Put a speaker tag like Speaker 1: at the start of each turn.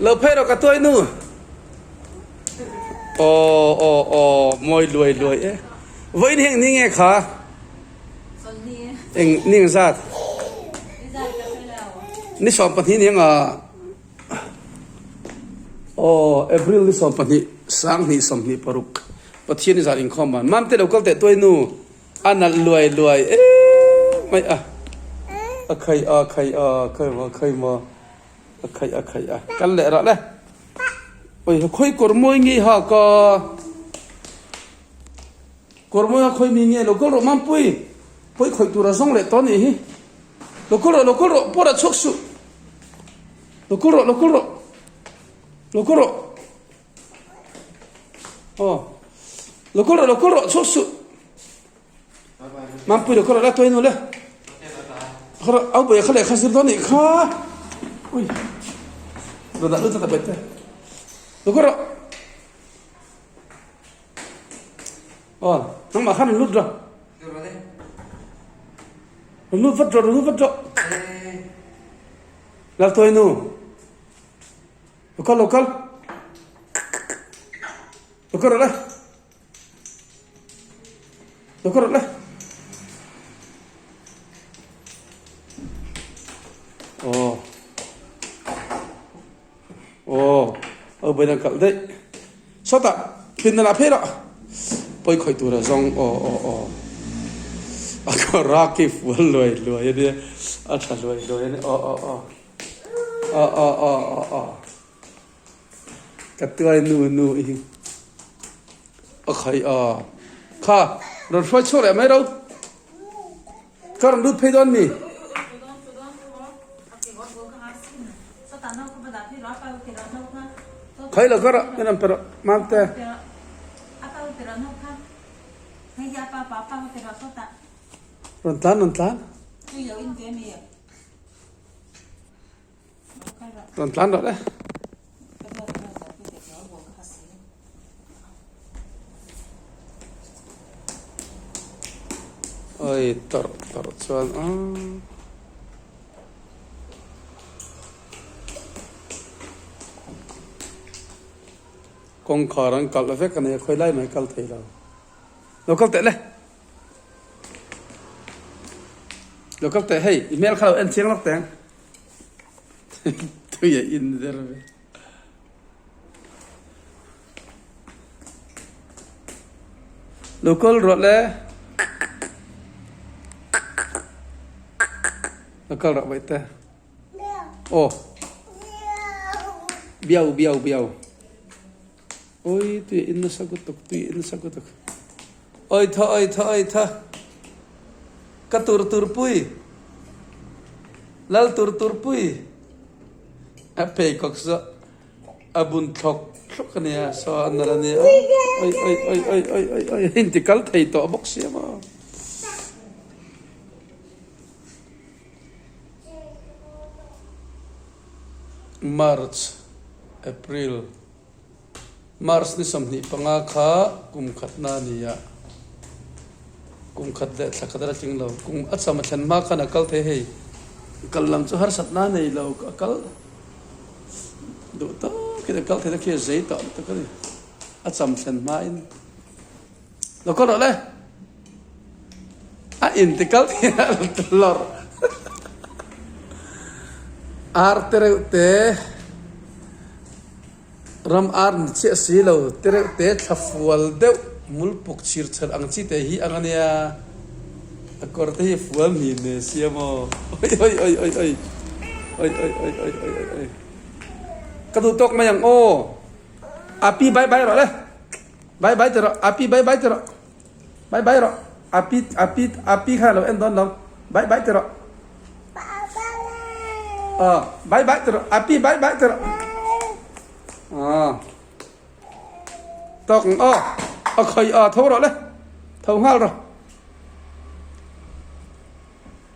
Speaker 1: เราเพ่เรากระตุ้ยนู่โอ้มวยรวยเอ๊ะวันนี้นี่ไงขาเอ็งนี่ไงสัตว์นี่สองปันที่นี่ไงโอ้เอพริลนี่สองปันที่สังนี่สองนี่ปรุกปัทที่นี่สัตว์อินคอมมันมันเตะเราก็เตะตัวนู่อันนั้นรวยเอ๊ะไม่ใครมากันแหละละเลยโอ้ยค่อยกดมวยงี้ฮะก็กดมวยค่อยมีเงี้ยเราก็รอมันปุ้ยค่อยตัวเราส่งเลยตอนนี้เราก็รอพอเราชกสุเราก็รออ๋อเราก็รอชกสุมันปุ้ยเราก็รอแล้วตัวนู้นเลยเขาเอาไปเขาเลยเขาซื้อตอนนี้ค่ะอุ้ยเราได้รู้จักแบบนี้เราก็รออ๋อน้องมาขันลุดเหรอลุดฟัดจอแล้วตัวนู้เราก็รอเลยโอ้เอาไปนั่งกันได้สตาเป็นอะไรเพื่อไปคอยตัวเราส่งโอ้ก็รักที่ฝันรวยเนี่ยอาจารย์รวยเนี่ยโอ้กัดตัวนูอีกโอเคข้ารถไฟชนอะไรไหมเราก็รถไฟโดนมีใครล่ะก็ไม่นำไปมาแต่นนทานหรอเนี่ยโอ้ยตรชวนกงขอรังกัลเฟกันเนี่ยค่อยไล่ไหมกัลเทเรากัลเตะเลยเรากัลเตะให้อีเมลเขาเอ็นเชียงล็อกแตงตัวใหญ่อินเดอร์เลยเรากัลรถเลยเรากัลรถไปเตะโอ้เบี้ยวโอ้ยตัวอินนัสกุตุกโอ้ยท่ากระตุรปุยลัลตุรปุยอเปย์ก็สะอบุญทกกันเนี่ยสอนนั่นเนี่ยโอ้ยหินที่กัลไทยตัวบ็อกเสียมาApril Mars ni samni pangakha kum khatna niya kum khatle thakadra chinglo kum achama chan ma khana kal the hei kallam chu har satna nei lo kal do to ke kal the ke zai to ka ni acham chan ma in lo ko le a in te kal the lor arte te ram arn che silo tere te thafwal de mulpuk chir char ang chi te hi angania akor te hi fual mi ne siamo oi kadu tok mayang o api bye ro le bye tero api bye tero bye ro api kha lo en don lo bye tero bye tero api bye tero tóc khơi thâu rồi đấy thâu hoa rồi